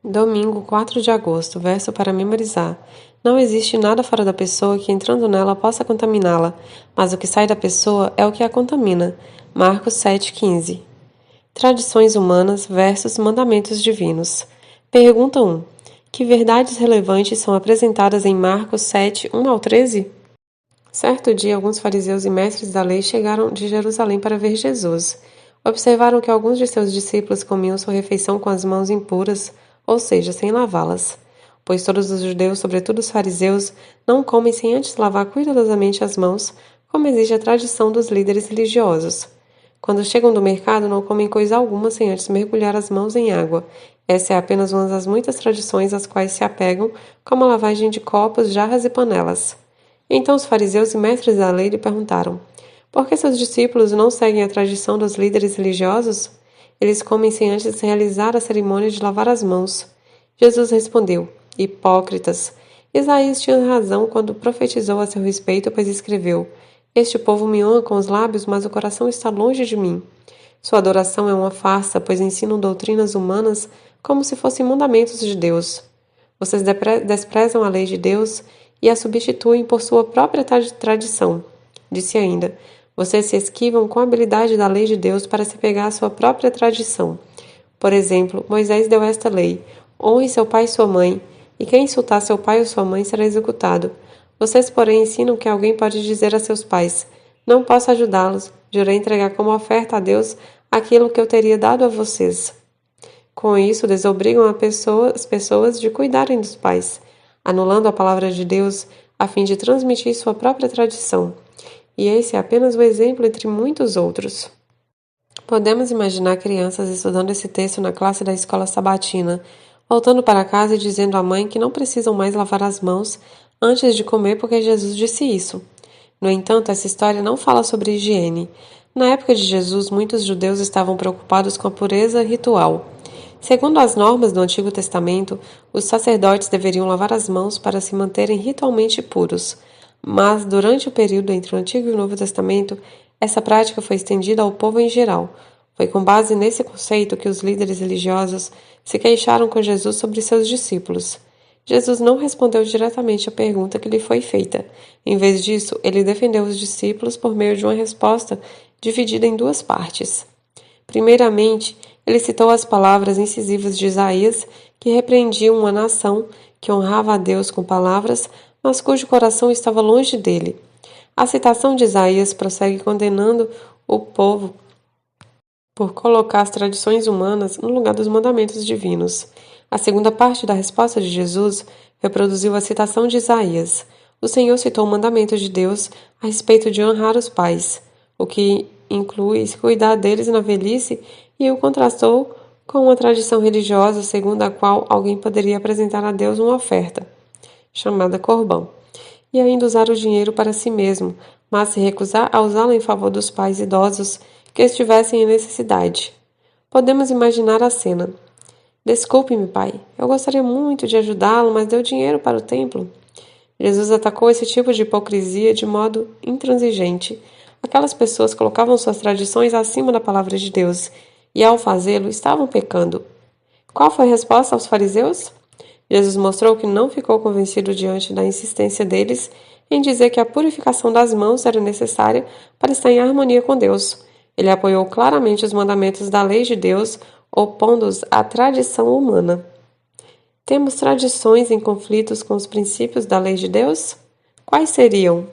Domingo, 4 de agosto, verso para memorizar. Não existe nada fora da pessoa que entrando nela possa contaminá-la, mas o que sai da pessoa é o que a contamina. Marcos 7,15. Tradições humanas versus mandamentos divinos. Pergunta 1. Que verdades relevantes são apresentadas em Marcos 7, 1 ao 13? Certo dia, alguns fariseus e mestres da lei chegaram de Jerusalém para ver Jesus. Observaram que alguns de seus discípulos comiam sua refeição com as mãos impuras, ou seja, sem lavá-las. Pois todos os judeus, sobretudo os fariseus, não comem sem antes lavar cuidadosamente as mãos, como exige a tradição dos líderes religiosos. Quando chegam do mercado, não comem coisa alguma sem antes mergulhar as mãos em água. Essa é apenas uma das muitas tradições às quais se apegam, como a lavagem de copos, jarras e panelas. Então os fariseus e mestres da lei lhe perguntaram: por que seus discípulos não seguem a tradição dos líderes religiosos? Eles comem sem antes realizar a cerimônia de lavar as mãos. Jesus respondeu: hipócritas! Isaías tinha razão quando profetizou a seu respeito, pois escreveu: este povo me honra com os lábios, mas o coração está longe de mim. Sua adoração é uma farsa, pois ensinam doutrinas humanas como se fossem mandamentos de Deus. Vocês desprezam a lei de Deus e a substituem por sua própria tradição. Disse ainda: vocês se esquivam com a habilidade da lei de Deus para se pegar à sua própria tradição. Por exemplo, Moisés deu esta lei: honre seu pai e sua mãe, e quem insultar seu pai ou sua mãe será executado. Vocês, porém, ensinam que alguém pode dizer a seus pais: não posso ajudá-los, jurei entregar como oferta a Deus aquilo que eu teria dado a vocês. Com isso, desobrigam as pessoas de cuidarem dos pais, anulando a palavra de Deus a fim de transmitir sua própria tradição. E esse é apenas um exemplo entre muitos outros. Podemos imaginar crianças estudando esse texto na classe da escola sabatina, voltando para casa e dizendo à mãe que não precisam mais lavar as mãos antes de comer porque Jesus disse isso. No entanto, essa história não fala sobre higiene. Na época de Jesus, muitos judeus estavam preocupados com a pureza ritual. Segundo as normas do Antigo Testamento, os sacerdotes deveriam lavar as mãos para se manterem ritualmente puros. Mas, durante o período entre o Antigo e o Novo Testamento, essa prática foi estendida ao povo em geral. Foi com base nesse conceito que os líderes religiosos se queixaram com Jesus sobre seus discípulos. Jesus não respondeu diretamente à pergunta que lhe foi feita. Em vez disso, ele defendeu os discípulos por meio de uma resposta dividida em duas partes. Primeiramente, ele citou as palavras incisivas de Isaías, que repreendiam uma nação que honrava a Deus com palavras, mas cujo coração estava longe dele. A citação de Isaías prossegue condenando o povo por colocar as tradições humanas no lugar dos mandamentos divinos. A segunda parte da resposta de Jesus reproduziu a citação de Isaías. O Senhor citou o mandamento de Deus a respeito de honrar os pais, o que inclui cuidar deles na velhice, e o contrastou com uma tradição religiosa segundo a qual alguém poderia apresentar a Deus uma oferta, chamada corbão, e ainda usar o dinheiro para si mesmo, mas se recusar a usá-lo em favor dos pais idosos que estivessem em necessidade. Podemos imaginar a cena. Desculpe-me, pai. Eu gostaria muito de ajudá-lo, mas deu dinheiro para o templo. Jesus atacou esse tipo de hipocrisia de modo intransigente. Aquelas pessoas colocavam suas tradições acima da palavra de Deus e, ao fazê-lo, estavam pecando. Qual foi a resposta aos fariseus? Jesus mostrou que não ficou convencido diante da insistência deles em dizer que a purificação das mãos era necessária para estar em harmonia com Deus. Ele apoiou claramente os mandamentos da lei de Deus, opondo-os à tradição humana. Temos tradições em conflitos com os princípios da lei de Deus? Quais seriam?